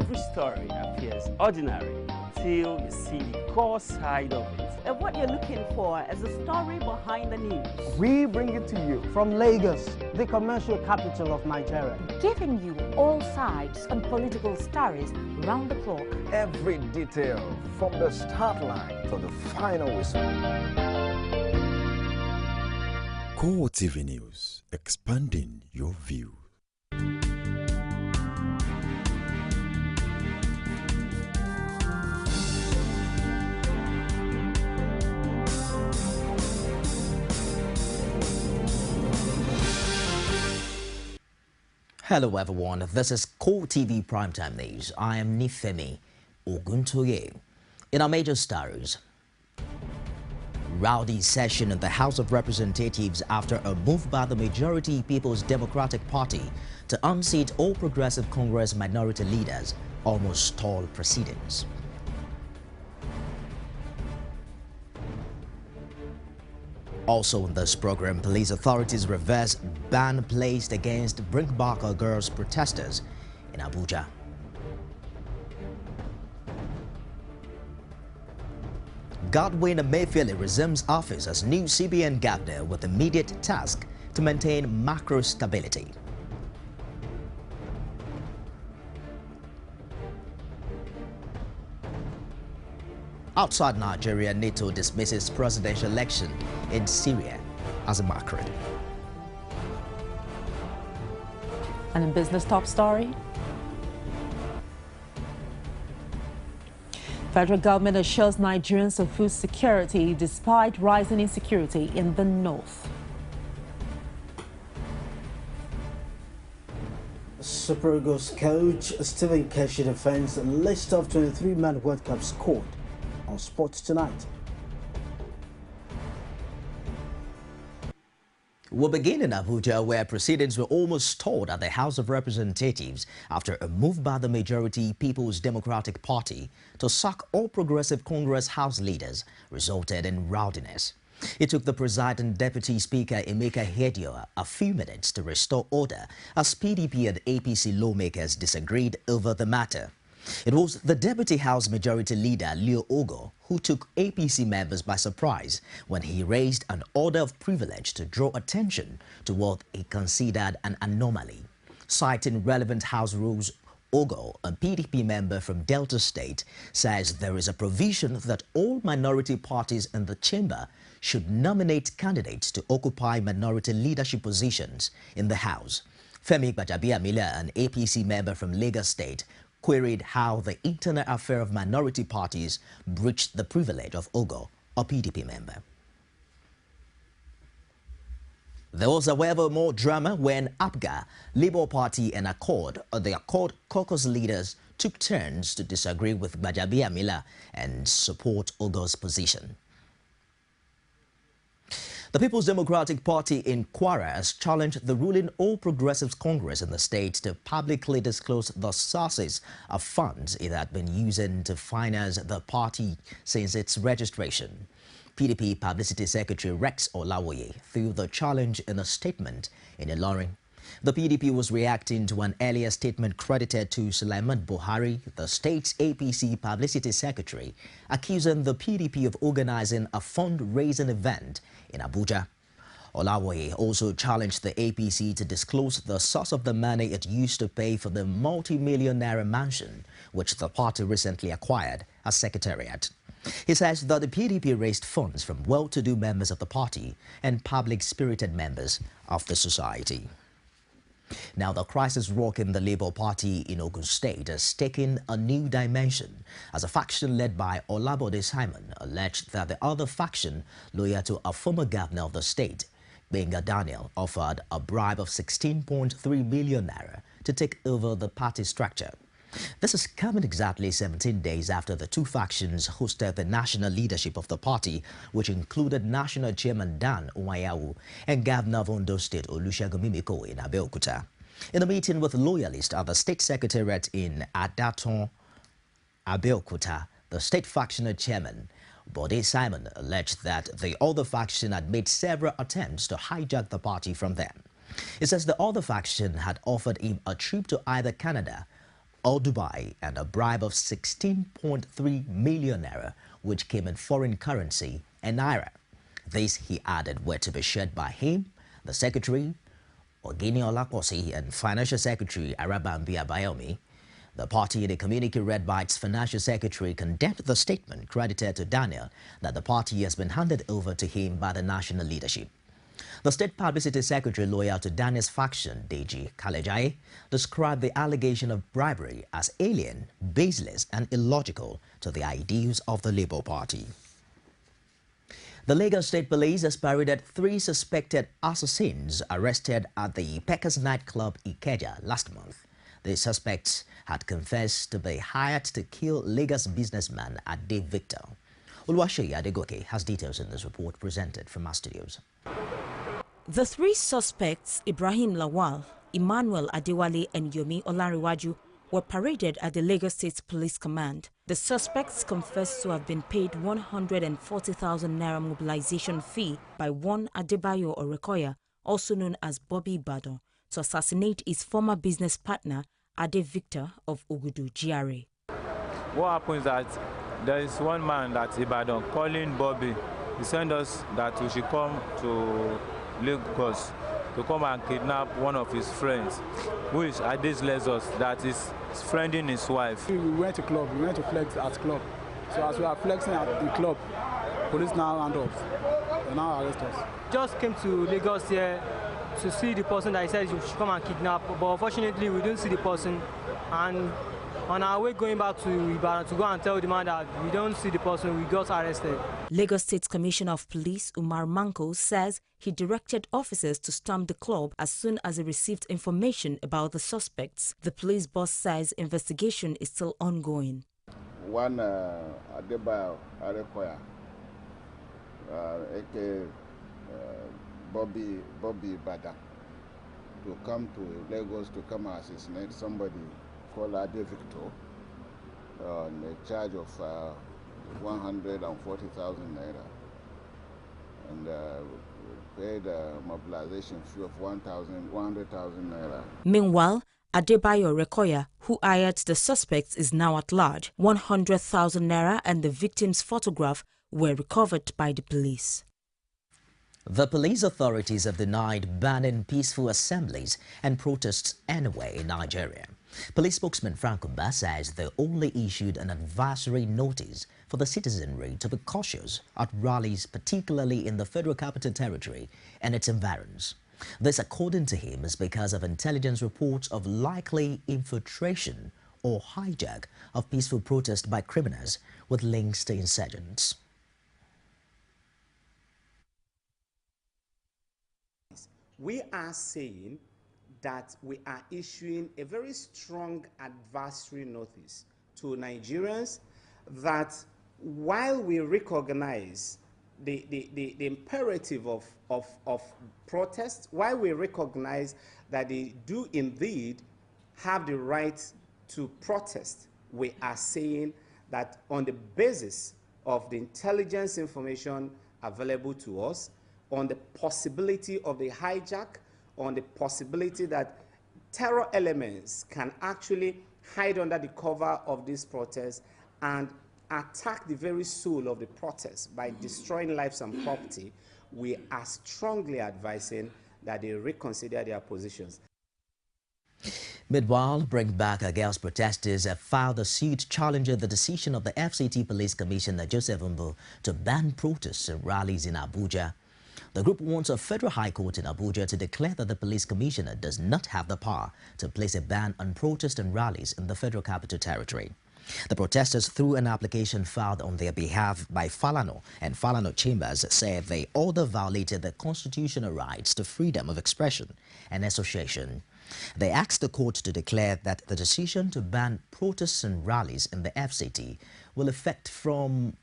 Every story appears ordinary till you see the core side of it. And what you're looking for is the story behind the news. We bring it to you from Lagos, the commercial capital of Nigeria. Giving you all sides and political stories round the clock. Every detail from the start line to the final whistle. CoreTV News, expanding your view. Hello everyone, this is CoreTV Primetime News. I am Nifemi Oguntoye. In our major stories, rowdy session in the House of Representatives after a move by the majority People's Democratic Party to unseat all Progressive Congress minority leaders almost stalled proceedings. Also in this program, police authorities reverse ban placed against Brinkbarker girls protesters in Abuja. Godwin Emefiele resumes office as new CBN governor with immediate task to maintain macro stability. Outside Nigeria, NATO dismisses presidential election in Syria as a mockery. And in business top story, federal government assures Nigerians of food security despite rising insecurity in the north. Super Eagles coach Stephen Keshi defends a list of 23-man World Cup squad on Sports Tonight. We'll begin in Abuja, where proceedings were almost stalled at the House of Representatives after a move by the majority People's Democratic Party to sack all Progressive Congress House leaders resulted in rowdiness. It took the presiding Deputy Speaker Emeka Hedioa a few minutes to restore order as PDP and APC lawmakers disagreed over the matter. It was the Deputy House Majority Leader, Leo Ogo, who took APC members by surprise when he raised an order of privilege to draw attention to what he considered an anomaly. Citing relevant House rules, Ogo, a PDP member from Delta State, says there is a provision that all minority parties in the chamber should nominate candidates to occupy minority leadership positions in the House. Femi Gbajabiamila, an APC member from Lagos State, queried how the internal affair of minority parties breached the privilege of Ogo, a PDP member. There was, however, more drama when APGA, Labour Party and the Accord caucus leaders took turns to disagree with Gbajabiamila and support Ogo's position. The People's Democratic Party in Kwara has challenged the ruling All Progressives Congress in the state to publicly disclose the sources of funds it had been using to finance the party since its registration. PDP Publicity Secretary Rex Olawoye threw the challenge in a statement in Ilorin. The PDP was reacting to an earlier statement credited to Sulaiman Buhari, the state's APC Publicity Secretary, accusing the PDP of organizing a fundraising event in Abuja. Olawoye also challenged the APC to disclose the source of the money it used to pay for the multi-million naira mansion, which the party recently acquired as secretariat. He says that the PDP raised funds from well-to-do members of the party and public-spirited members of the society. Now, the crisis rocking the Labour Party in Ogun State has taken a new dimension as a faction led by Olabode Simon alleged that the other faction, loyal to a former governor of the state, Benga Daniel, offered a bribe of 16.3 million naira to take over the party structure. This is coming exactly 17 days after the two factions hosted the national leadership of the party, which included National Chairman Dan Umayawu and Governor of Ondo State Olusegun Mimiko in Abeokuta. In a meeting with loyalists at the State Secretariat in Adaton, Abeokuta, the state factional chairman, Bode Simon, alleged that the other faction had made several attempts to hijack the party from them. It says the other faction had offered him a trip to either Canada or Dubai, and a bribe of 16.3 million naira, which came in foreign currency and naira. These, he added, were to be shared by him, the Secretary, Ogini Olakosi, and Financial Secretary Arabambi Abayomi. The party in a communique read by its Financial Secretary condemned the statement credited to Daniel that the party has been handed over to him by the national leadership. The State Publicity Secretary loyal to Daniel's faction, Deji Kalejai, described the allegation of bribery as alien, baseless and illogical to the ideals of the Labour Party. The Lagos State Police has paraded 3 suspected assassins arrested at the Packers nightclub Ikeja last month. The suspects had confessed to be hired to kill Lagos businessman Ade Victor. Oluwaseyi Adegoke has details in this report presented from our studios. The 3 suspects, Ibrahim Lawal, Emmanuel Adewale and Yomi Olariwaju, were paraded at the Lagos State Police Command. The suspects confessed to have been paid 140,000 naira mobilization fee by one Adebayo Orekoya, also known as Bobby Badon, to assassinate his former business partner, Ade Victor of Ogudu GRA. What happens is that there is one man that's Ibadan calling Bobby. He sent us that we should come to Lagos to come and kidnap one of his friends, who is Ade's Lesos, that is friending his wife. We went to club, we went to flex at club. So as we are flexing at the club, police now round us. They now arrest us. Just came to Lagos here to see the person that he said you should come and kidnap, but unfortunately we didn't see the person, and on our way going back to Ibadan to go and tell the man that we don't see the person, we got arrested. Lagos State Commissioner of Police Umar Manko says he directed officers to storm the club as soon as he received information about the suspects. The police boss says investigation is still ongoing. One Adebayo Arekoya, aka Bobby Badon, to come to Lagos to come and assassinate somebody called Ade Victor on a charge of 140,000 naira, and paid a mobilization fee of 100,000 naira. Meanwhile, Adebayo Rekoya, who hired the suspects, is now at large. 100,000 naira and the victim's photograph were recovered by the police. The police authorities have denied banning peaceful assemblies and protests anywhere in Nigeria. Police spokesman Frank Umba says they only issued an advisory notice for the citizenry to be cautious at rallies, particularly in the Federal Capital Territory and its environs. This, according to him, is because of intelligence reports of likely infiltration or hijack of peaceful protest by criminals with links to insurgents. We are saying that we are issuing a very strong advisory notice to Nigerians that while we recognize the imperative of protest, while we recognize that they do indeed have the right to protest, we are saying that on the basis of the intelligence information available to us, on the possibility of the hijack, on the possibility that terror elements can actually hide under the cover of this protest and attack the very soul of the protest by destroying lives and property, we are strongly advising that they reconsider their positions. Meanwhile, Bring Back Our Girls protesters have filed a suit challenging the decision of the FCT Police Commissioner Joseph Umbo to ban protests and rallies in Abuja. The group wants a federal high court in Abuja to declare that the police commissioner does not have the power to place a ban on protests and rallies in the Federal Capital Territory. The protesters, through an application filed on their behalf by Falano and Falano Chambers, say the order violated their constitutional rights to freedom of expression and association. They asked the court to declare that the decision to ban protests and rallies in the FCT will effect from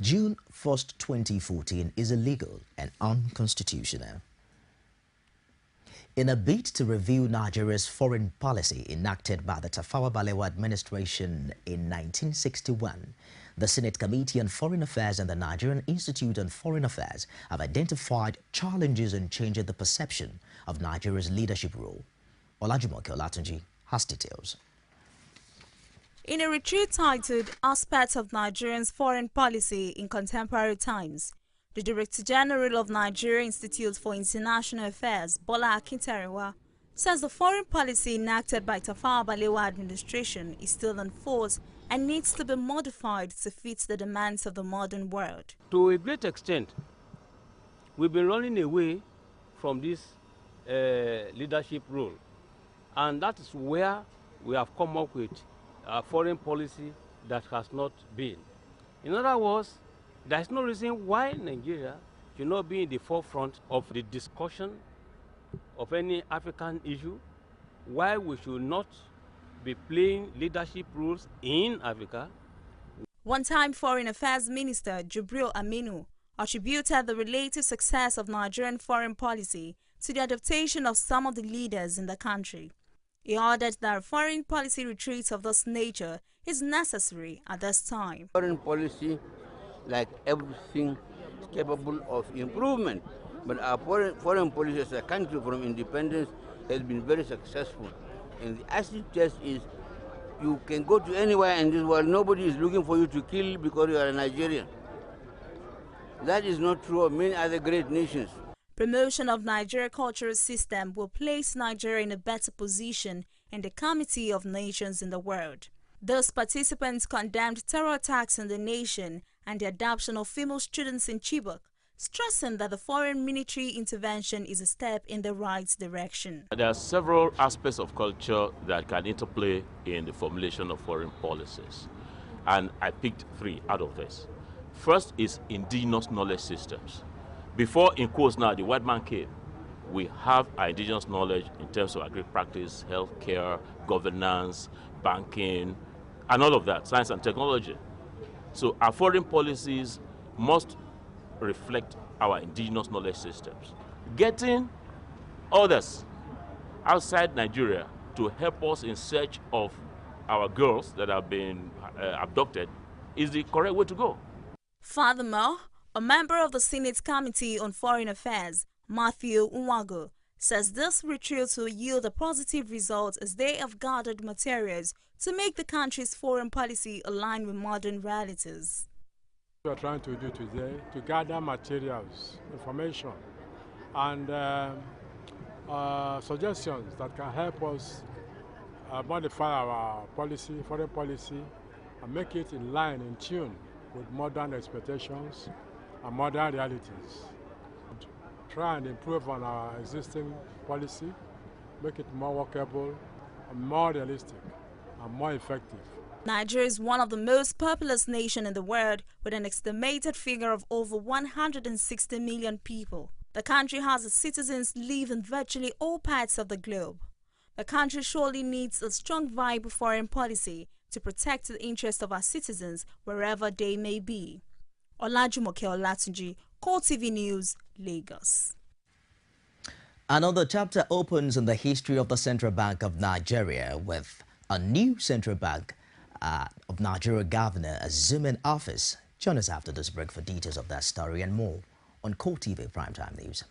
June 1st, 2014 is illegal and unconstitutional. In a bid to review Nigeria's foreign policy enacted by the Tafawa Balewa administration in 1961, the Senate Committee on Foreign Affairs and the Nigerian Institute on Foreign Affairs have identified challenges in changing the perception of Nigeria's leadership role. Olajumoke Olatunji has details. In a retreat titled Aspects of Nigeria's Foreign Policy in Contemporary Times, the Director General of Nigeria Institute for International Affairs, Bola Akintarewa, says the foreign policy enacted by Tafawa Balewa administration is still in force and needs to be modified to fit the demands of the modern world. To a great extent, we've been running away from this leadership role, and that is where we have come up with a foreign policy that has not been. In other words, there is no reason why Nigeria should not be in the forefront of the discussion of any African issue, why we should not be playing leadership roles in Africa. One-time Foreign Affairs Minister Jubril Aminu attributed the relative success of Nigerian foreign policy to the adaptation of some of the leaders in the country. He ordered that a foreign policy retreat of this nature is necessary at this time. Foreign policy, like everything, is capable of improvement. But our foreign policy as a country from independence has been very successful. And the acid test is you can go to anywhere in this world, nobody is looking for you to kill because you are a Nigerian. That is not true of many other great nations. Promotion of Nigeria's cultural system will place Nigeria in a better position in the Committee of Nations in the world. Those participants condemned terror attacks in the nation and the adoption of female students in Chibok, stressing that the foreign military intervention is a step in the right direction. There are several aspects of culture that can interplay in the formulation of foreign policies, and I picked 3 out of this. First is indigenous knowledge systems. Before, in quotes now, the white man came, we have our indigenous knowledge in terms of agri practice, healthcare, governance, banking, and all of that, science and technology. So our foreign policies must reflect our indigenous knowledge systems. Getting others outside Nigeria to help us in search of our girls that have been abducted is the correct way to go. Furthermore, a member of the Senate Committee on Foreign Affairs, Matthew Nwago, says this retreat will yield a positive result as they have gathered materials to make the country's foreign policy align with modern realities. We are trying to do today to gather materials, information, and suggestions that can help us modify our policy, foreign policy, and make it in line, in tune with modern expectations and modern realities. Try and improve on our existing policy, make it more workable, and more realistic, and more effective. Nigeria is one of the most populous nations in the world, with an estimated figure of over 160 million people. The country has its citizens live in virtually all parts of the globe. The country surely needs a strong, viable foreign policy to protect the interests of our citizens wherever they may be. Olajumoke Olatunji, CoreTV News, Lagos. Another chapter opens in the history of the Central Bank of Nigeria with a new Central Bank of Nigeria governor assuming office. Join us after this break for details of that story and more on CoreTV Primetime News.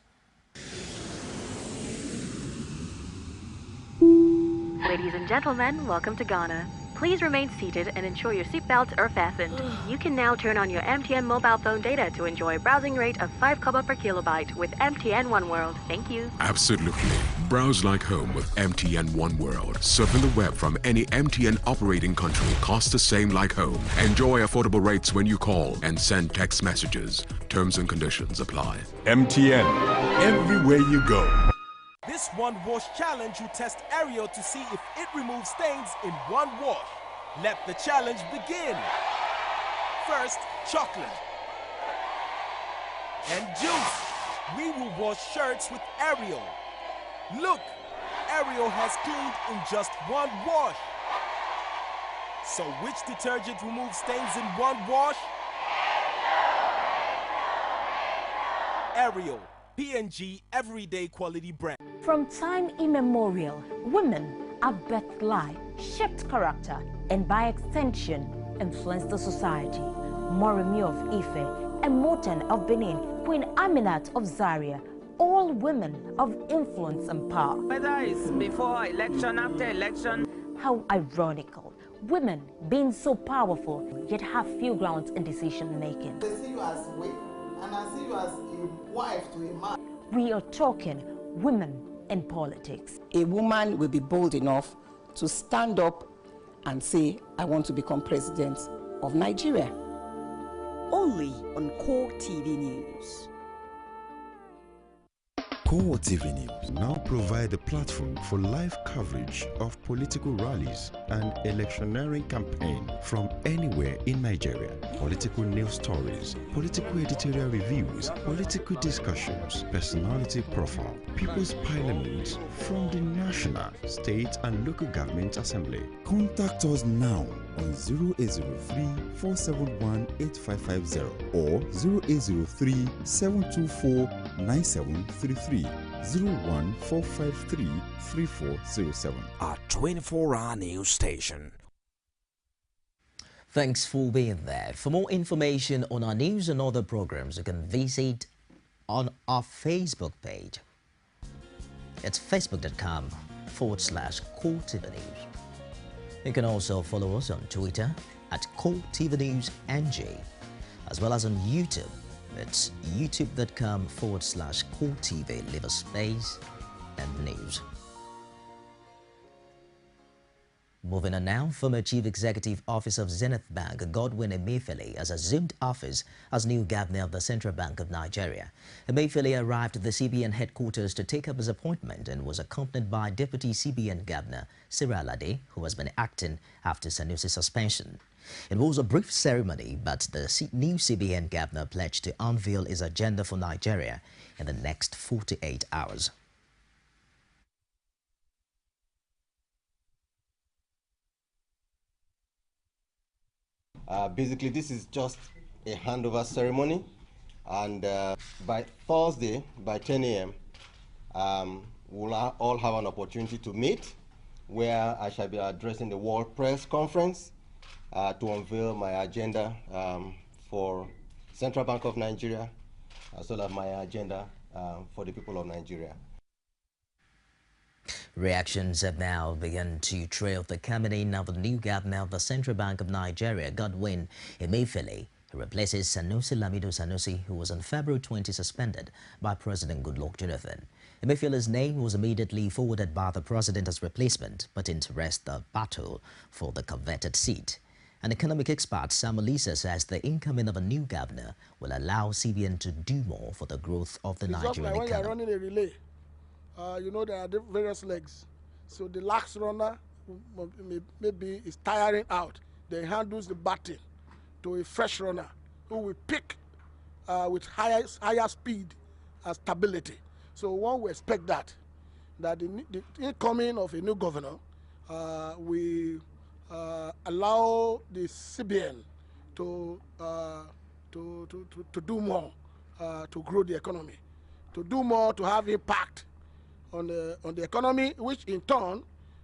Ladies and gentlemen, welcome to Ghana. Please remain seated and ensure your seatbelts are fastened. You can now turn on your MTN mobile phone data to enjoy a browsing rate of 5 kobo per kilobyte with MTN One World. Thank you. Absolutely. Browse like home with MTN One World. Surfing the web from any MTN operating country costs the same like home. Enjoy affordable rates when you call and send text messages. Terms and conditions apply. MTN. Everywhere you go. This one wash challenge will test Ariel to see if it removes stains in one wash. Let the challenge begin. First, chocolate and juice. We will wash shirts with Ariel. Look, Ariel has cleaned in just one wash. So which detergent removes stains in one wash? Ariel, P&G Everyday Quality brand. From time immemorial, women have birthed life, shaped character, and by extension, influenced the society. Moremi of Ife, Emoten of Benin, Queen Aminat of Zaria, all women of influence and power. Whether it's before election, after election. How ironical. Women being so powerful yet have few grounds in decision making. They see you as a way, and I see you as a wife to a man. We are talking women in politics. A woman will be bold enough to stand up and say, I want to become president of Nigeria. Only on CoreTV News. CoreTV News now provide a platform for live coverage of political rallies and electioneering campaign from anywhere in Nigeria. Political news stories, political editorial reviews, political discussions, personality profile, People's Parliament from the National, State and Local Government Assembly. Contact us now on 0803-471-8550 or 0803-724-9733. 01453-3407. Our 24-hour news station. Thanks for being there. For more information on our news and other programs, you can visit on our Facebook page. It's facebook.com/CoreTV News. You can also follow us on Twitter at CoreTV News NG, as well as on YouTube. It's youtube.com/CoreTV, leave a space and news. Moving on now, former Chief Executive Officer of Zenith Bank, Godwin Emefiele, has assumed office as new governor of the Central Bank of Nigeria. Emefiele arrived at the CBN headquarters to take up his appointment and was accompanied by Deputy CBN Governor Sarah Alade, who has been acting after Sanusi's suspension. It was a brief ceremony, but the new CBN governor pledged to unveil his agenda for Nigeria in the next 48 hours. Basically, this is just a handover ceremony, and by Thursday, by 10 a.m., we'll all have an opportunity to meet, where I shall be addressing the World Press Conference to unveil my agenda for Central Bank of Nigeria, as well as my agenda for the people of Nigeria. Reactions have now begun to trail the coming in of the new governor of the Central Bank of Nigeria, Godwin Emefiele, who replaces Sanusi Lamido Sanusi, who was on February 20 suspended by President Goodluck Jonathan. Emefiele's name was immediately forwarded by the president as replacement, but interest the battle for the coveted seat. An economic expert, Sam Olisa, says the incoming of a new governor will allow CBN to do more for the growth of the Nigerian economy. When you are running a relay, you know there are various legs. So the last runner maybe is tiring out. Then handles the baton to a fresh runner who will pick with higher speed and stability. So one will expect that the incoming of a new governor will allow the CBN to do more to grow the economy, to do more to have impact on the economy, which in turn,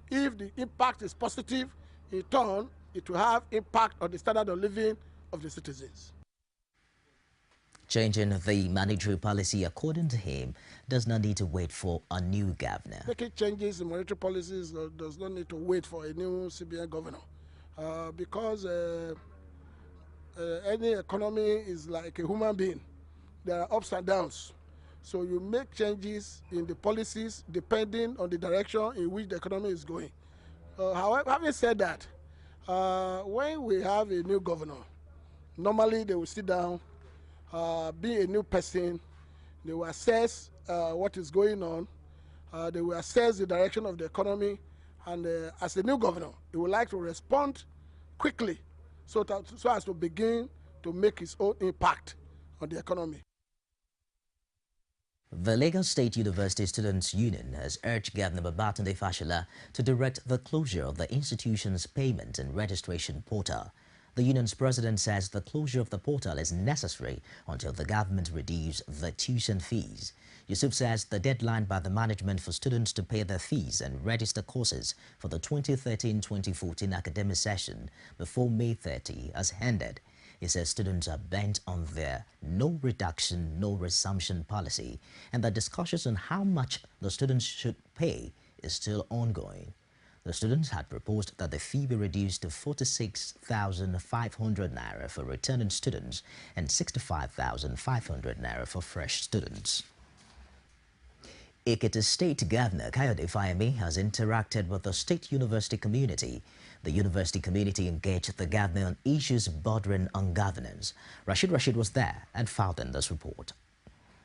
if the impact is positive, in turn it will have impact on the standard of living of the citizens. Changing the monetary policy, according to him, does not need to wait for a new governor. Making changes in monetary policies does not need to wait for a new CBN governor, because any economy is like a human being. There are ups and downs. So you make changes in the policies depending on the direction in which the economy is going. However, having said that, when we have a new governor, normally they will sit down, be a new person, they will assess what is going on, they will assess the direction of the economy, and as a new governor, he would like to respond quickly so as to begin to make his own impact on the economy. The Lagos State University Students' Union has urged Governor Babatunde Fashola to direct the closure of the institution's payment and registration portal. The union's president says the closure of the portal is necessary until the government reduces the tuition fees. Yusuf says the deadline by the management for students to pay their fees and register courses for the 2013-2014 academic session before May 30 has ended. He says students are bent on their no reduction, no resumption policy, and that discussions on how much the students should pay is still ongoing. The students had proposed that the fee be reduced to 46,500 naira for returning students and 65,500 naira for fresh students. Ekiti State Governor Kayode Fayemi has interacted with the state university community. The university community engaged the governor on issues bordering on governance. Rashid was there and filed in this report.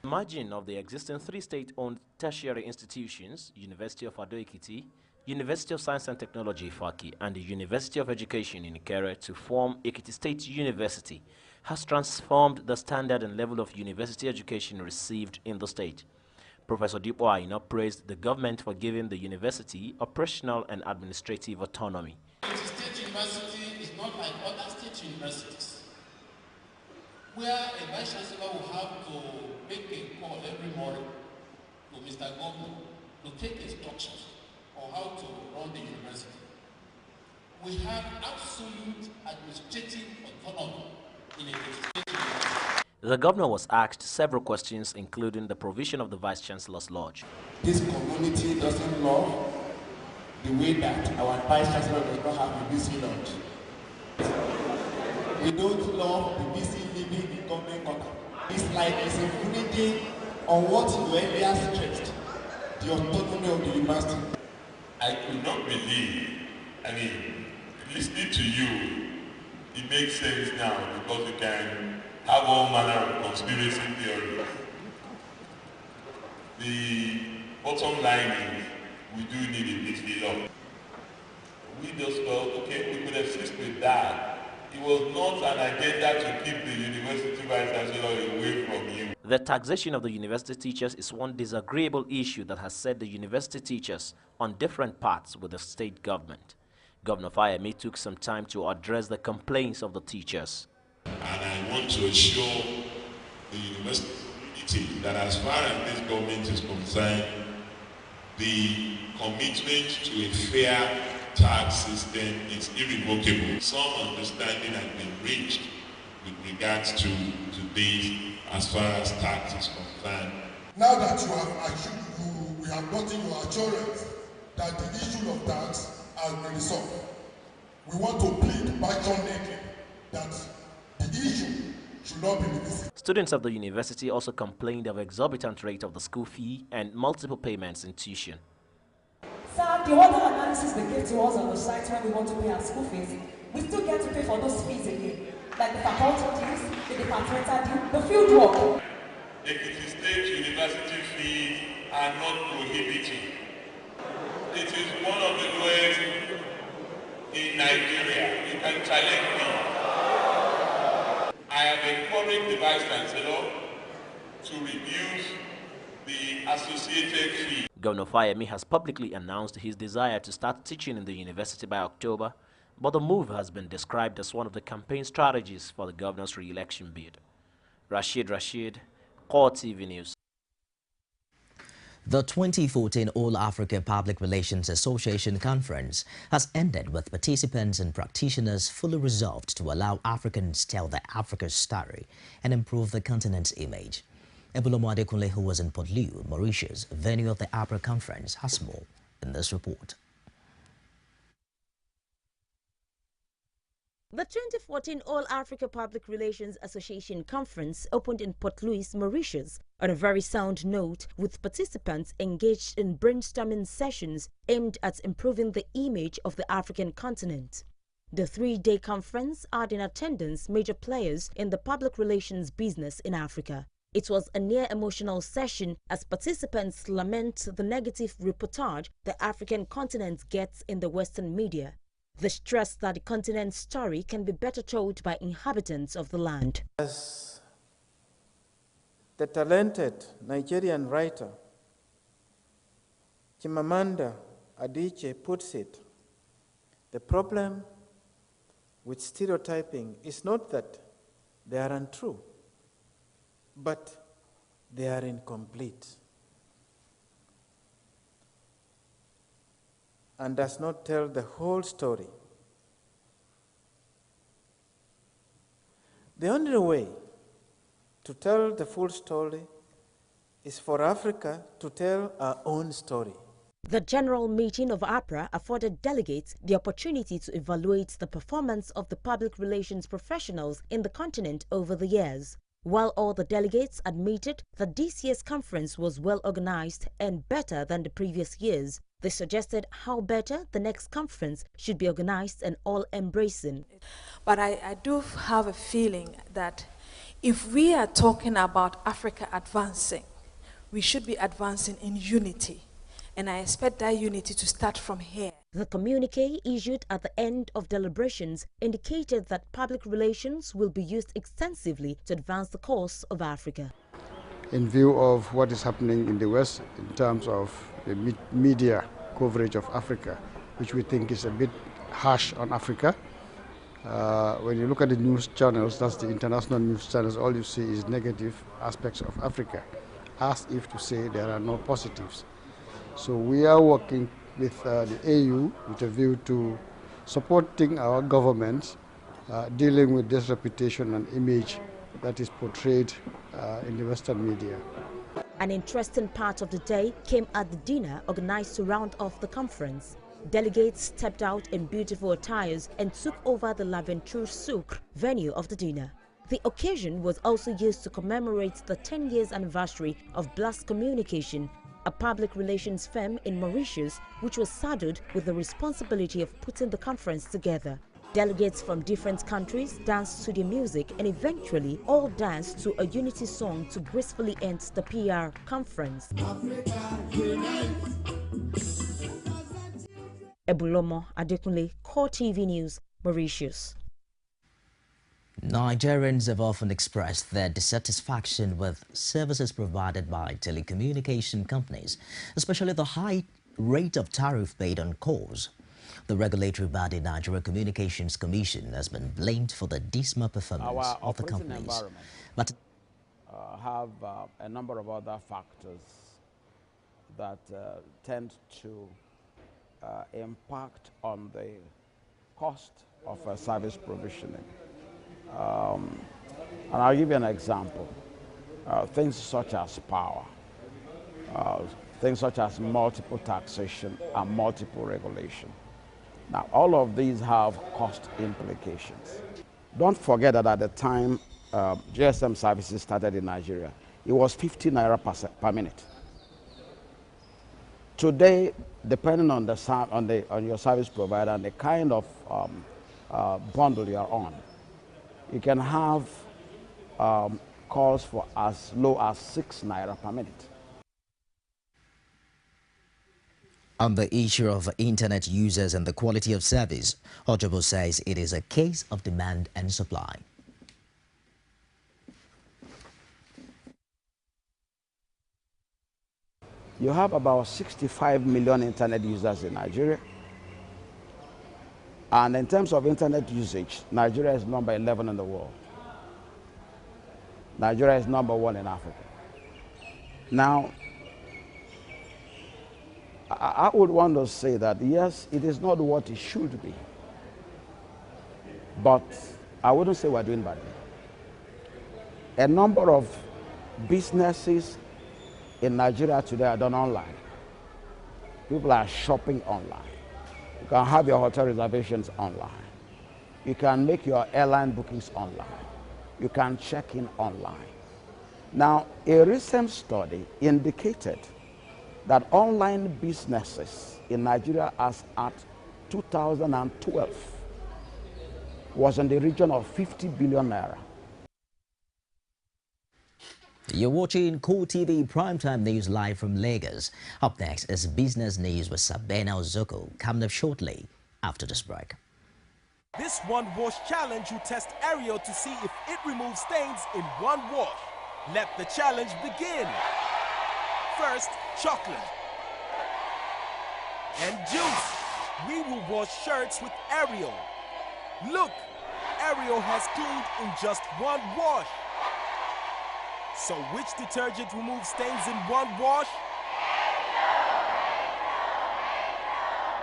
The margin of the existing three state-owned tertiary institutions, University of Ado-Ekiti, University of Science and Technology Ifaki, and the University of Education in Ikere to form Ekiti State University, has transformed the standard and level of university education received in the state. Professor Dipo Aina praised the government for giving the university operational and administrative autonomy. Ekiti State University is not like other state universities, where a vice chancellor will have to make a call every morning to Mr. Governor to take instructions on how to run the university. We have absolute administrative autonomy in Ekiti State University. The governor was asked several questions, including the provision of the Vice Chancellor's Lodge. This community doesn't love the way that our Vice Chancellor does not have a VC Lodge. We don't love the VC living in government quarter. It's like it's infringing on what you earlier stressed, the autonomy of the university. I could not believe, listening to you, it makes sense now because you can have all manner of conspiracy theories. The bottom line is, we do need a VC law. We just felt, okay, we could assist with that. It was not an agenda to keep the university vice chancellor away from you. The taxation of the university teachers is one disagreeable issue that has set the university teachers on different paths with the state government. Governor Fayemi took some time to address the complaints of the teachers. And I want to assure the university that as far as this government is concerned, the commitment to a fair tax system is irrevocable. Some understanding has been reached with regards to this as far as tax is concerned. Now that we have gotten your assurance that the issue of tax has been resolved, we want to plead passionately that the issue should not be revisited. Students of the university also complained of exorbitant rate of the school fee and multiple payments in tuition. Sir, the other analysis they gave to us on the site when we want to pay our school fees, we still get to pay for those fees again, like the faculty dues, the departmental due, the field work. Ekiti State University fees are not prohibited. It is one of the lowest in Nigeria. You can challenge me. I have encouraged the Vice Chancellor to reduce the associated fee. Governor Fayemi has publicly announced his desire to start teaching in the university by October, but the move has been described as one of the campaign strategies for the governor's re-election bid. Rashid, CoreTV News. The 2014 All-Africa Public Relations Association Conference has ended with participants and practitioners fully resolved to allow Africans tell their Africa's story and improve the continent's image. Ebulomo Adekunle, who was in Port Louis, Mauritius, venue of the APRA conference, has more in this report. The 2014 All-Africa Public Relations Association Conference opened in Port Louis, Mauritius, on a very sound note, with participants engaged in brainstorming sessions aimed at improving the image of the African continent. The three-day conference had in attendance major players in the public relations business in Africa. It was a near-emotional session as participants lament the negative reportage the African continent gets in the Western media. They stress that the continent's story can be better told by inhabitants of the land. As the talented Nigerian writer Chimamanda Adichie puts it, the problem with stereotyping is not that they are untrue, but they are incomplete and does not tell the whole story. The only way to tell the full story is for Africa to tell our own story. The General Meeting of APRA afforded delegates the opportunity to evaluate the performance of the public relations professionals in the continent over the years. While all the delegates admitted that this year's conference was well organized and better than the previous years, they suggested how better the next conference should be organized and all-embracing. But I do have a feeling that if we are talking about Africa advancing, we should be advancing in unity. And I expect that unity to start from here. The communique issued at the end of deliberations indicated that public relations will be used extensively to advance the cause of Africa. In view of what is happening in the West in terms of the media coverage of Africa, which we think is a bit harsh on Africa, when you look at the news channels, that's the international news channels, all you see is negative aspects of Africa, as if to say there are no positives. So we are working with the AU with a view to supporting our government dealing with this reputation and image that is portrayed in the Western media. An interesting part of the day came at the dinner organized to round off the conference. Delegates stepped out in beautiful attires and took over the L'Aventure Souk venue of the dinner. The occasion was also used to commemorate the 10 years anniversary of Blast Communication, a public relations firm in Mauritius, which was saddled with the responsibility of putting the conference together. Delegates from different countries danced to the music and eventually all danced to a unity song to gracefully end the PR conference. Ebulomo Adekunle, CoreTV News, Mauritius. Nigerians have often expressed their dissatisfaction with services provided by telecommunication companies, especially the high rate of tariff paid on calls. The regulatory body Nigeria Communications Commission has been blamed for the dismal performance of the companies. But have a number of other factors that tend to impact on the cost of service provisioning. And I'll give you an example. Things such as power, things such as multiple taxation and multiple regulation. Now, all of these have cost implications. Don't forget that at the time GSM services started in Nigeria, it was 50 naira per minute. Today, depending on your service provider and the kind of bundle you are on, you can have calls for as low as 6 naira per minute. On the issue of internet users and the quality of service, Ojobo says it is a case of demand and supply. You have about 65 million internet users in Nigeria. And in terms of internet usage, Nigeria is number 11 in the world. Nigeria is number 1 in Africa. Now, I would want to say that, yes, it is not what it should be. But I wouldn't say we're doing badly. A number of businesses in Nigeria today are done online. People are shopping online. You can have your hotel reservations online. You can make your airline bookings online. You can check in online. Now, a recent study indicated that online businesses in Nigeria as at 2012 was in the region of 50 billion naira. You're watching CoreTV Primetime News live from Lagos. Up next is Business News with Sabena Ozoko, coming up shortly after this break. This one wash challenge will test Ariel to see if it removes stains in one wash. Let the challenge begin. First, chocolate and juice. We will wash shirts with Ariel. Look, Ariel has cleaned in just one wash. So which detergent removes stains in one wash?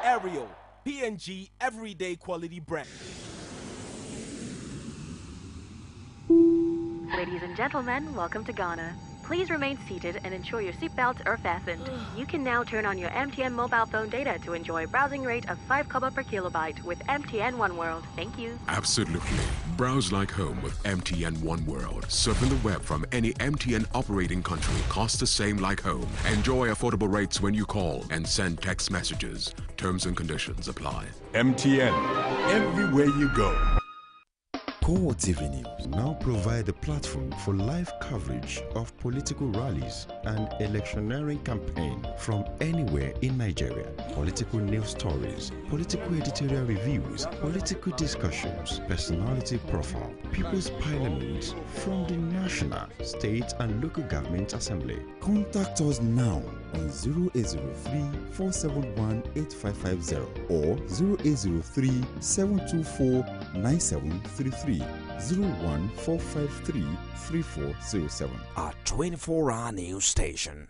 Ariel, P&G Everyday Quality Brand. Ladies and gentlemen, welcome to Ghana. Please remain seated and ensure your seatbelts are fastened. You can now turn on your MTN mobile phone data to enjoy a browsing rate of 5 kobo per kilobyte with MTN One World. Thank you. Absolutely. Browse like home with MTN One World. Surfing the web from any MTN operating country costs the same like home. Enjoy affordable rates when you call and send text messages. Terms and conditions apply. MTN. Everywhere you go. CoreTV News now provide a platform for live coverage of political rallies and electioneering campaign from anywhere in Nigeria. Political news stories, political editorial reviews, political discussions, personality profile, People's Parliament from the National, State and Local Government Assembly. Contact us now on 0803-471-8550 or 0803-724-9733. 01453-3407. Our 24-hour news station.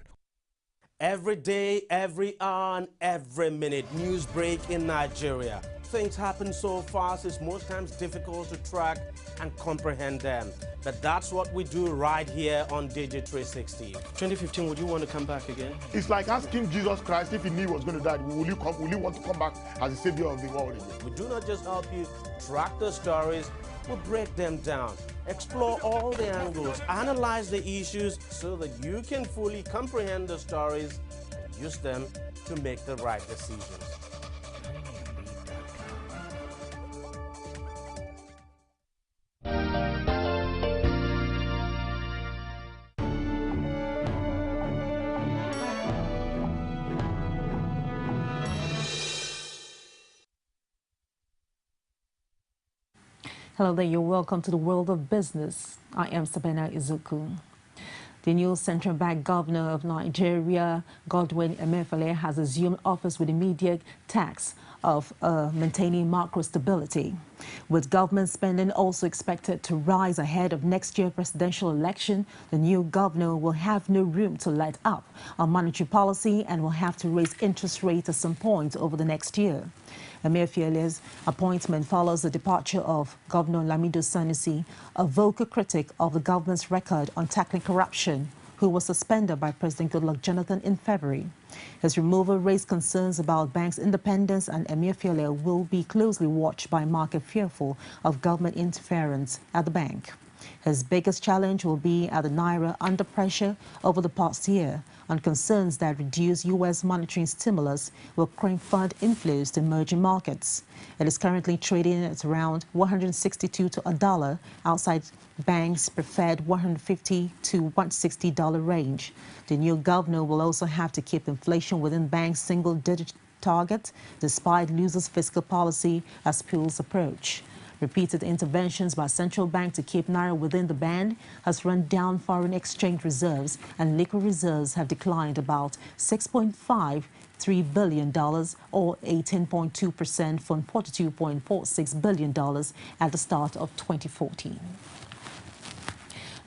Every day, every hour, and every minute, news break in Nigeria. Things happen so fast, it's most times difficult to track and comprehend them. But that's what we do right here on Digit 360. 2015, would you want to come back again? It's like asking Jesus Christ if he knew he was going to die, will you want to come back as the savior of the world again? We do not just help you track the stories, we break them down, explore all the angles, analyze the issues so that you can fully comprehend the stories and use them to make the right decisions. Hello there, you're welcome to the world of business. I am Sabina Izuku. The new central bank governor of Nigeria, Godwin Emefiele, has assumed office with immediate task of maintaining macro stability. With government spending also expected to rise ahead of next year's presidential election, the new governor will have no room to let up on monetary policy and will have to raise interest rates at some point over the next year. Emefiele's appointment follows the departure of Governor Lamido Sanusi, a vocal critic of the government's record on tackling corruption, who was suspended by President Goodluck Jonathan in February. His removal raised concerns about bank's independence, and Emefiele will be closely watched by market fearful of government interference at the bank. His biggest challenge will be at the Naira under pressure over the past year on concerns that reduced U.S. monetary stimulus will crimp fund inflows to emerging markets. It is currently trading at around 162 to $1 outside banks' preferred $150 to $160 range. The new governor will also have to keep inflation within banks' single-digit target despite loose fiscal policy as polls approach. Repeated interventions by central bank to keep Naira within the band has run down foreign exchange reserves, and liquid reserves have declined about $6.53 billion or 18.2% from $42.46 billion at the start of 2014.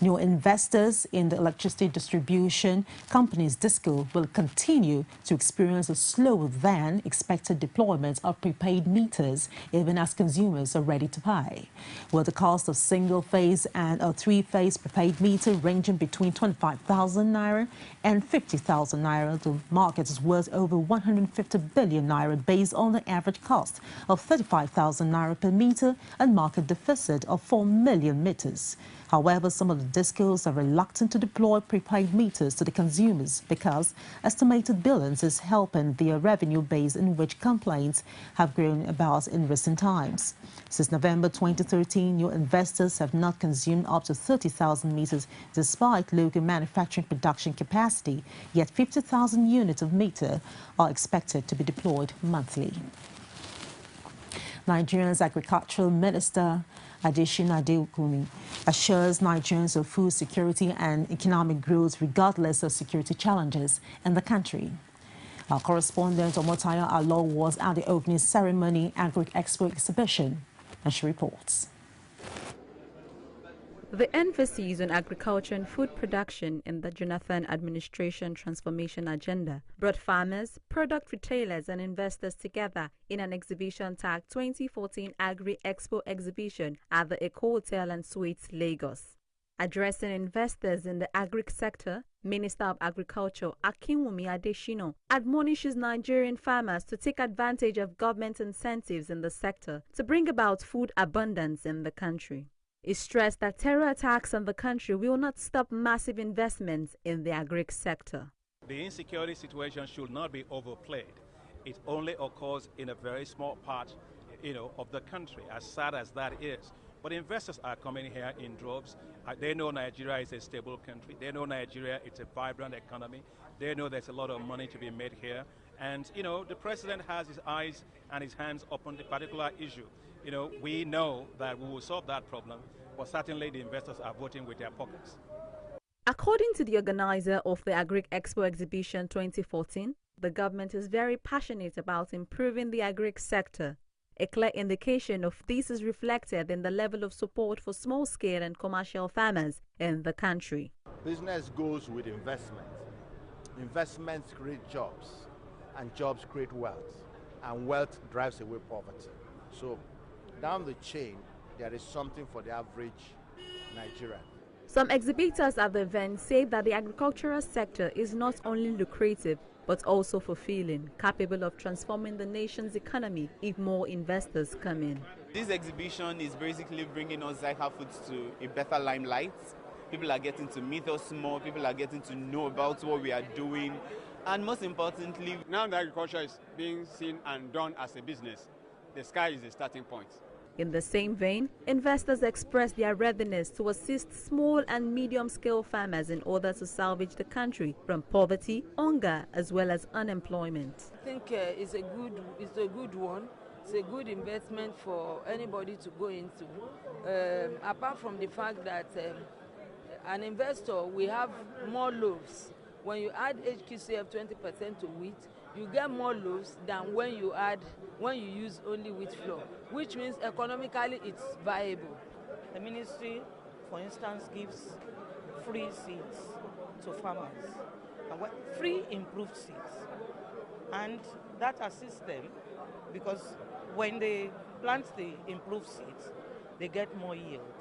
New investors in the electricity distribution companies DISCO will continue to experience a slower than expected deployment of prepaid meters, even as consumers are ready to pay. With the cost of single-phase and a three-phase prepaid meter ranging between 25,000 Naira and 50,000 Naira, the market is worth over 150 billion Naira based on the average cost of 35,000 Naira per meter and market deficit of 4 million meters. However, some of the DISCOs are reluctant to deploy prepaid meters to the consumers because estimated billings is helping their revenue base, in which complaints have grown about in recent times. Since November 2013, new investors have not consumed up to 30,000 meters despite local manufacturing production capacity, yet 50,000 units of meter are expected to be deployed monthly. Nigeria's Agricultural Minister Adesina Adekunmi assures Nigerians of food security and economic growth regardless of security challenges in the country. Our correspondent Omotayo Alo was at the opening ceremony Agri-Expo exhibition, and she reports. The emphasis on agriculture and food production in the Jonathan administration transformation agenda brought farmers, product retailers and investors together in an exhibition tagged 2014 Agri-Expo exhibition at the Eco Hotel and Suites, Lagos. Addressing investors in the agric sector, Minister of Agriculture Akinwumi Adeshino admonishes Nigerian farmers to take advantage of government incentives in the sector to bring about food abundance in the country. He stressed that terror attacks on the country will not stop massive investments in the agric sector. The insecurity situation should not be overplayed. It only occurs in a very small part, of the country, as sad as that is. But investors are coming here in droves. They know Nigeria is a stable country. They know Nigeria is a vibrant economy. They know there's a lot of money to be made here. And, the president has his eyes and his hands upon the particular issue. We know that we will solve that problem, but certainly the investors are voting with their pockets. According to the organizer of the Agric Expo Exhibition 2014, the government is very passionate about improving the agric sector. A clear indication of this is reflected in the level of support for small-scale and commercial farmers in the country. Business goes with investment. Investments create jobs, and jobs create wealth, and wealth drives away poverty. So, down the chain, there is something for the average Nigerian. Some exhibitors at the event say that the agricultural sector is not only lucrative, but also fulfilling, capable of transforming the nation's economy if more investors come in. This exhibition is basically bringing us Zyka Foods to a better limelight. People are getting to meet us more, people are getting to know about what we are doing, and most importantly, now that agriculture is being seen and done as a business, the sky is the starting point. In the same vein, investors expressed their readiness to assist small and medium-scale farmers in order to salvage the country from poverty, hunger, as well as unemployment. I think it's a good one. It's a good investment for anybody to go into. Apart from the fact that an investor will have more loaves. When you add HQCF 20% to wheat, you get more loaves than when you use only wheat flour, which means economically it's viable. The ministry, for instance, gives free seeds to farmers, and free improved seeds, and that assists them because when they plant the improved seeds, they get more yield,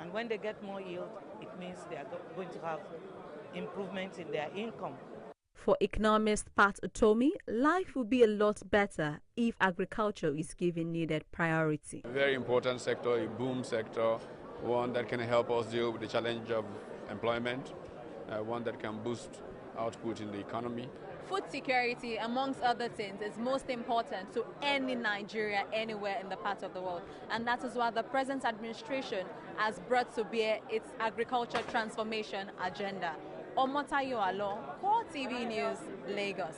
and when they get more yield, it means they are going to have improvement in their income. For economist Pat Utomi, life would be a lot better if agriculture is given needed priority. A very important sector, a boom sector, one that can help us deal with the challenge of employment, one that can boost output in the economy. Food security, amongst other things, is most important to any Nigeria anywhere in the part of the world. And that is why the present administration has brought to bear its agriculture transformation agenda. Omotayo Alon, CoreTV News, Lagos.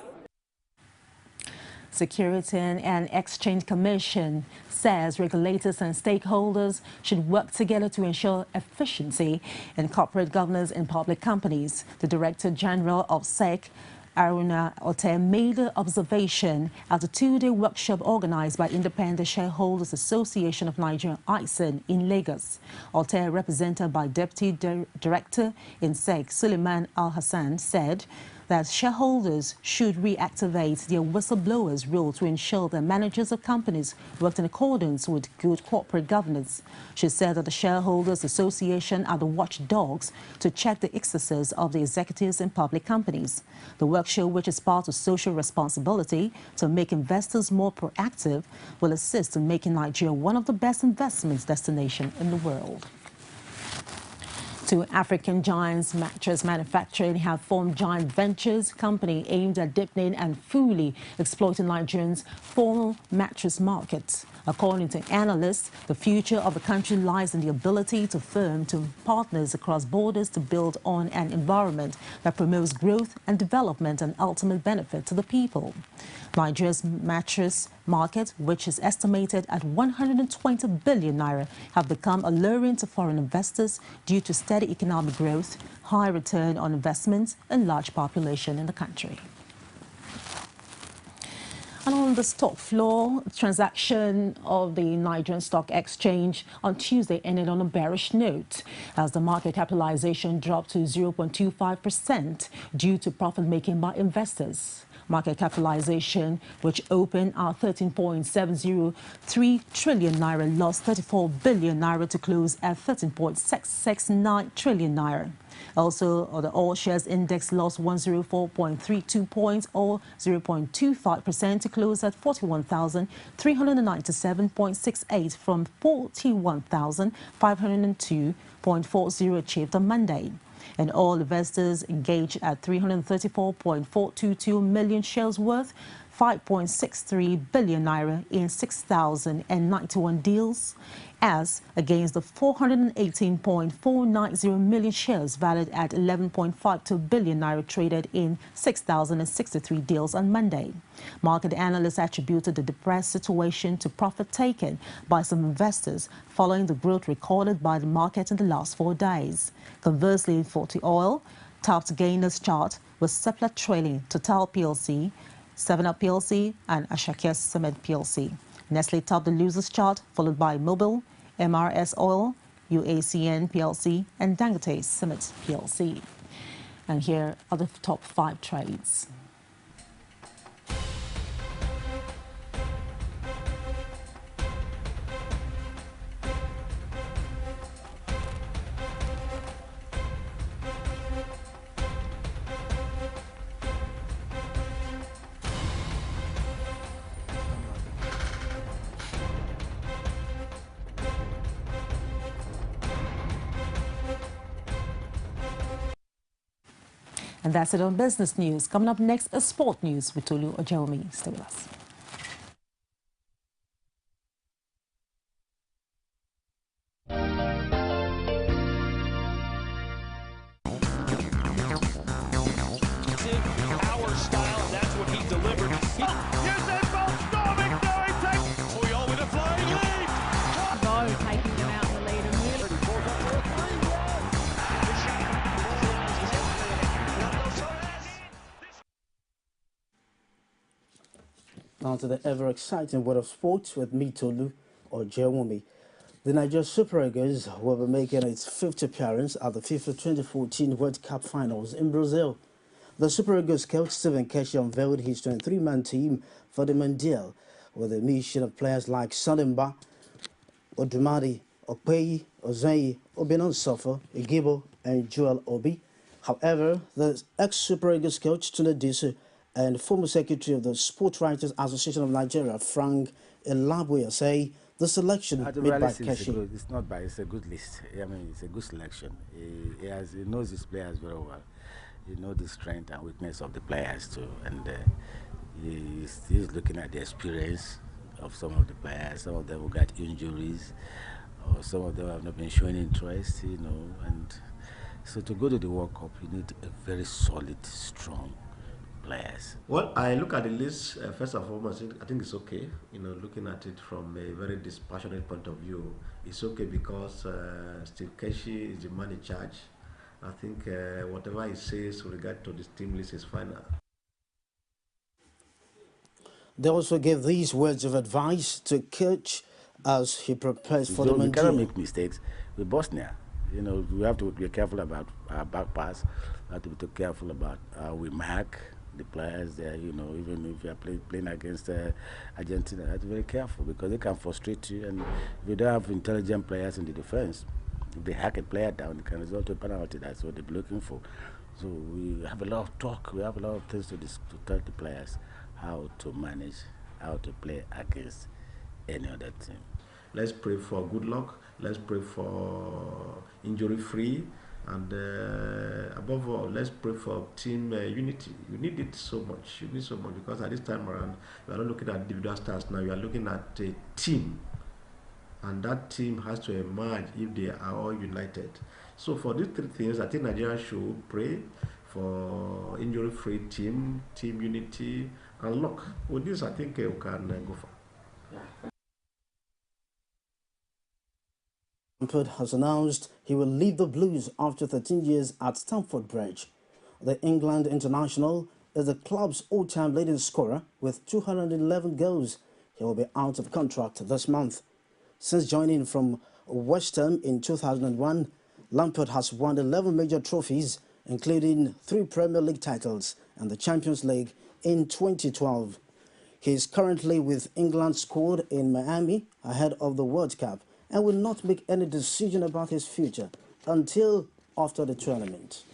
Security and Exchange Commission says regulators and stakeholders should work together to ensure efficiency in corporate governance in public companies. The Director General of SEC, Aruna Ote, made the observation at a two-day workshop organized by Independent Shareholders Association of Nigeria, ISAN, in Lagos. Ote, represented by Deputy Director in SEC, Suleiman Al-Hassan, said that shareholders should reactivate their whistleblowers rule to ensure that managers of companies worked in accordance with good corporate governance. She said that the Shareholders Association are the watchdogs to check the excesses of the executives in public companies. The workshop, which is part of social responsibility to make investors more proactive, will assist in making Nigeria one of the best investment destinations in the world. Two African giants mattress manufacturing have formed joint ventures company aimed at deepening and fully exploiting Nigerians' formal mattress markets. According to analysts, the future of the country lies in the ability to firm to partners across borders to build on an environment that promotes growth and development and ultimate benefit to the people. Nigeria's mattress market, which is estimated at 120 billion naira, have become alluring to foreign investors due to steady economic growth, high return on investments, and large population in the country. And on the stock floor, transaction of the Nigerian Stock Exchange on Tuesday ended on a bearish note as the market capitalization dropped to 0.25% due to profit making by investors. Market capitalization, which opened at 13.703 trillion naira, lost 34 billion naira to close at 13.669 trillion naira. Also, the all shares index lost 104.32 points or 0.25% to close at 41,397.68 from 41,502.40 achieved on Monday. And all investors engaged at 334.422 million shares worth 5.63 billion naira in 6,091 deals, as against the 418.490 million shares valued at 11.52 billion naira traded in 6,063 deals on Monday. Market analysts attributed the depressed situation to profit taken by some investors following the growth recorded by the market in the last 4 days. Conversely, for the oil, topped gainers chart was Seplat trailing Total PLC, 7up PLC and Ashakir Cement PLC. Nestle topped the losers chart, followed by Mobil, MRS Oil, UACN PLC and Dangote Cement PLC. And here are the top 5 trades. And that's it on business news. Coming up next is sport news with Tolu Ojeomi. Stay with us. Our style, that's what he delivered. Here's that ball storming. No, he takes Puyol with a flying lead. Go, taking them out in the lead and Now to the ever-exciting world of sports with me, Tolu Ojeomi. The Nigeria Super Eagles will be making its 5th appearance at the FIFA 2014 World Cup Finals in Brazil. The Super Eagles coach Stephen Keshi unveiled his 23-man team for the Mondial, with a mission of players like Salimba, Odumadi, Okpeyi, Ozenyi, Obinon Sofo, Igibo, and Joel Obi. However, the ex-Super Eagles coach Tunde Disu and former secretary of the Sport Writers Association of Nigeria, Frank Elabuya, say the selection made by Keshi. It's not bad. It's a good list. I mean, it's a good selection. He knows his players very well. He knows the strength and weakness of the players too, and he's looking at the experience of some of the players. Some of them who got injuries, or some of them have not been showing interest. And so to go to the World Cup, you need a very solid, strong players. Well, I look at the list, first and foremost, I think it's okay. Looking at it from a very dispassionate point of view, it's okay because Steve Keshi is the man in charge. I think whatever he says with regard to this team list is fine. They also gave these words of advice to coach as he prepares for the Mondial. We cannot make mistakes with Bosnia. We have to be careful about our back pass. We have to be careful about how we mark the players there. Even if you are playing against Argentina, you have to be very careful because they can frustrate you. And if you don't have intelligent players in the defense, if they hack a player down, it can result to a penalty. That's what they're looking for. So we have a lot of talk. We have a lot of things to tell the players how to manage, how to play against any other team. Let's pray for good luck. Let's pray for injury-free. And above all, let's pray for team unity. You need it so much. You need so much because at this time around, we are not looking at individual stars now. We are looking at a team. And that team has to emerge if they are all united. So for these 3 things, I think Nigeria should pray for injury-free team unity, and luck. With this, I think we can go for. Lampard has announced he will leave the Blues after 13 years at Stamford Bridge. The England international is the club's all-time leading scorer with 211 goals. He will be out of contract this month. Since joining from West Ham in 2001, Lampard has won 11 major trophies, including 3 Premier League titles and the Champions League in 2012. He is currently with England's squad in Miami ahead of the World Cup and will not make any decision about his future until after the tournament.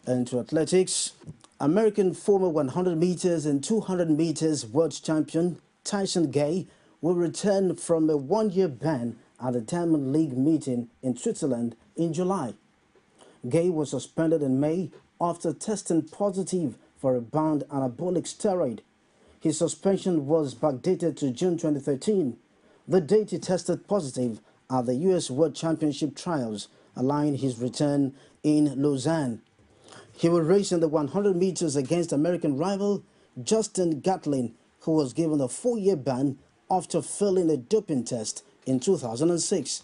Into athletics, American former 100 meters and 200 meters world champion Tyson Gay will return from a one-year ban at the Diamond League meeting in Switzerland in July. Gay was suspended in May after testing positive for a banned anabolic steroid. His suspension was backdated to June 2013, the date he tested positive at the U.S. World Championship trials, allowing his return in Lausanne. He will race in the 100 meters against American rival Justin Gatlin, who was given a 4-year ban after failing a doping test in 2006.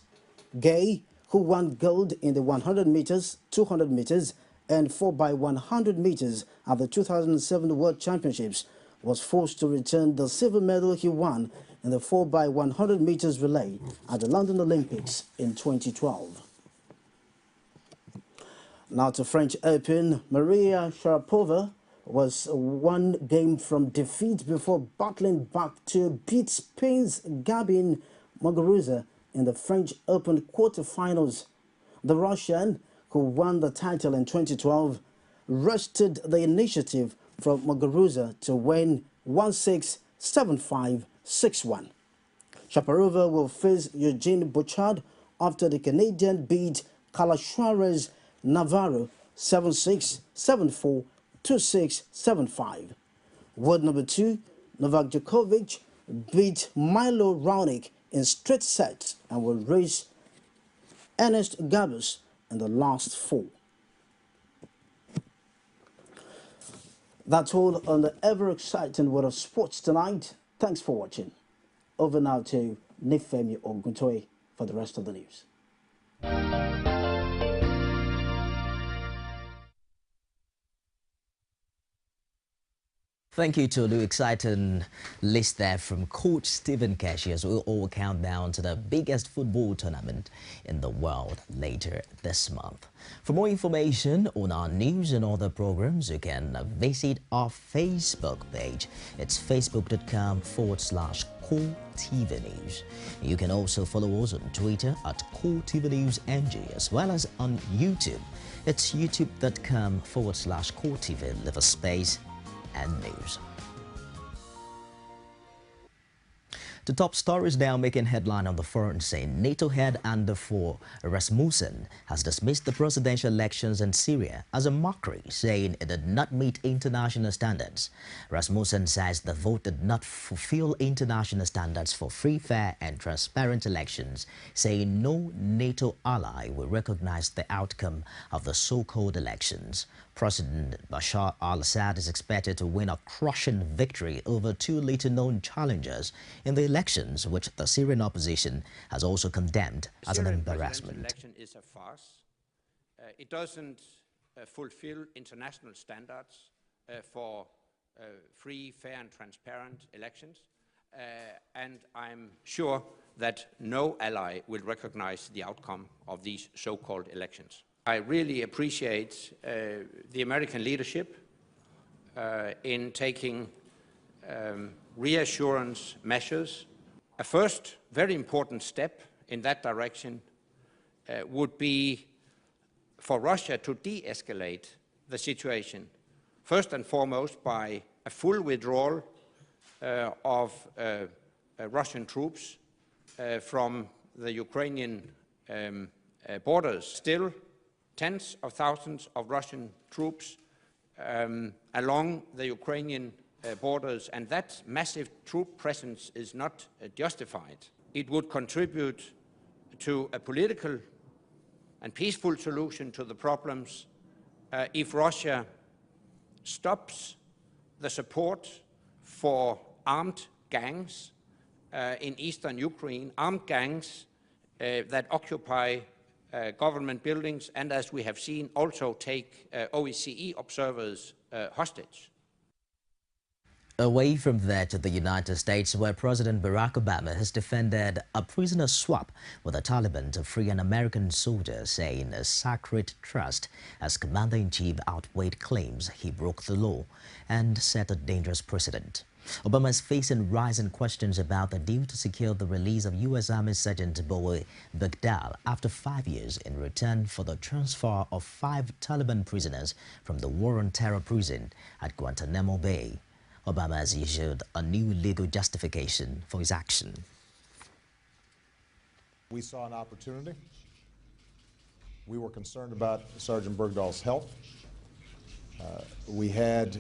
Gay, who won gold in the 100 meters, 200 meters, and 4x100 meters at the 2007 World Championships, was forced to return the silver medal he won in the 4x100 meters relay at the London Olympics in 2012. Now to French Open, Maria Sharapova was one game from defeat before battling back to beat Spain's Gabin Muguruza in the French Open quarterfinals. The Russian, who won the title in 2012, wrested the initiative from Muguruza to win 1-6, 7-5, 6-1. Shaparova will face Eugene Bouchard after the Canadian beat Kalashwarez Navarro 7-6, 7-4, 2-6, 7-5. World number 2, Novak Djokovic beat Milo Raonic in straight sets and will race Ernest Gabus in the last 4. That's all on the ever-exciting world of sports tonight. Thanks for watching. Over now to Nifemi Oguntoye for the rest of the news. Thank you, Tolu. Exciting list there from Coach Stephen Keshi as we all count down to the biggest football tournament in the world later this month. For more information on our news and other programs, you can visit our Facebook page. It's facebook.com/CoreTV News. You can also follow us on Twitter at CoreTV News NG, as well as on YouTube. It's youtube.com/CoreTV, leave a space and news. The top stories now making headline on the foreign scene. NATO head Anders Fogh Rasmussen has dismissed the presidential elections in Syria as a mockery, saying it did not meet international standards. Rasmussen says the vote did not fulfill international standards for free, fair and transparent elections, saying no NATO ally will recognize the outcome of the so-called elections. President Bashar al-Assad is expected to win a crushing victory over two little-known challengers in the elections, which the Syrian opposition has also condemned as an embarrassment. The election is a farce. It doesn't fulfill international standards for free, fair and transparent elections. And I'm sure that no ally will recognize the outcome of these so-called elections. I really appreciate the American leadership in taking reassurance measures. A first very important step in that direction would be for Russia to de-escalate the situation, first and foremost by a full withdrawal of Russian troops from the Ukrainian borders. Still, tens of thousands of Russian troops along the Ukrainian borders, and that massive troop presence is not justified. It would contribute to a political and peaceful solution to the problems if Russia stops the support for armed gangs in eastern Ukraine, armed gangs that occupy government buildings and, as we have seen, also take OSCE observers hostage. Away from there to the United States, where President Barack Obama has defended a prisoner swap with the Taliban to free an American soldier, saying a sacred trust as commander-in-chief outweighed claims he broke the law and set a dangerous precedent. Obama is facing rising questions about the deal to secure the release of U.S. Army Sergeant Bowie Baghdal after 5 years in return for the transfer of 5 Taliban prisoners from the War on Terror prison at Guantanamo Bay. Obama has issued a new legal justification for his action. We saw an opportunity. We were concerned about Sergeant Bergdahl's health. We had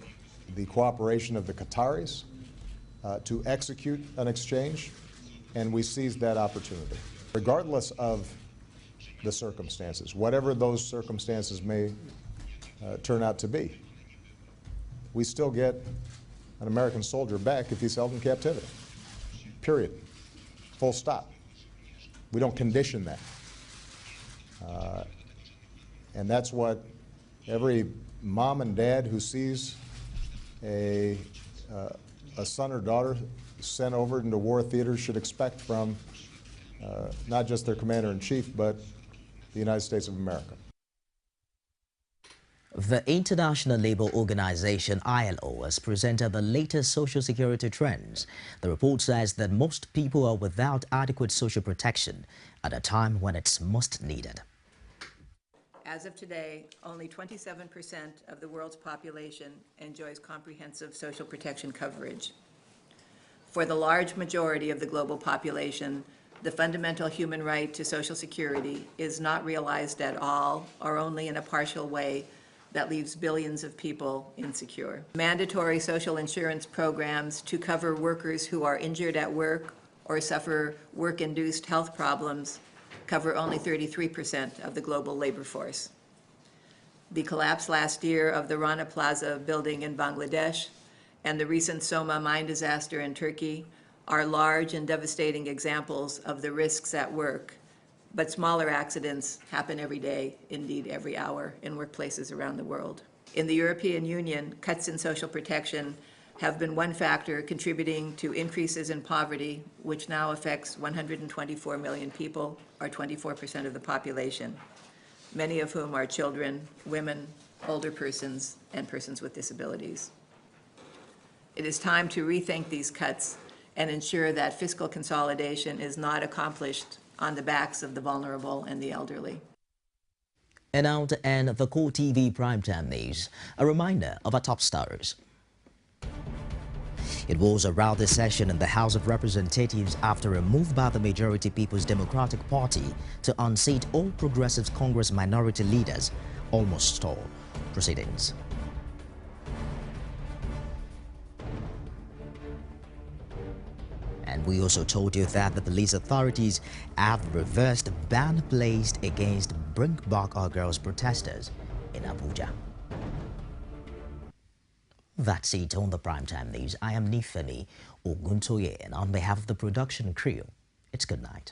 the cooperation of the Qataris to execute an exchange, and we seized that opportunity. Regardless of the circumstances, whatever those circumstances may turn out to be, we still get an American soldier back if he's held in captivity. Period. Full stop. We don't condition that. And that's what every mom and dad who sees a son or daughter sent over into war theaters should expect from not just their commander-in-chief, but the United States of America. The International Labour Organization, ILO, has presented the latest social security trends. The report says that most people are without adequate social protection at a time when it's most needed. As of today, only 27% of the world's population enjoys comprehensive social protection coverage. For the large majority of the global population, the fundamental human right to social security is not realized at all or only in a partial way that leaves billions of people insecure. Mandatory social insurance programs to cover workers who are injured at work or suffer work-induced health problems cover only 33% of the global labor force. The collapse last year of the Rana Plaza building in Bangladesh and the recent Soma mine disaster in Turkey are large and devastating examples of the risks at work, but smaller accidents happen every day, indeed every hour, in workplaces around the world. In the European Union, cuts in social protection have been one factor contributing to increases in poverty, which now affects 124 million people, or 24% of the population, many of whom are children, women, older persons, and persons with disabilities. It is time to rethink these cuts and ensure that fiscal consolidation is not accomplished on the backs of the vulnerable and the elderly. And now to end the CoreTV Primetime News, a reminder of our top stars. It was a rowdy session in the House of Representatives after a move by the majority People's Democratic Party to unseat all Progressive Congress minority leaders almost stalled proceedings. And we also told you that the police authorities have reversed the ban placed against Bring Back Our Girls protesters in Abuja. That's it on the Primetime News. I am Nifemi Oguntoye, and on behalf of the production crew, it's good night.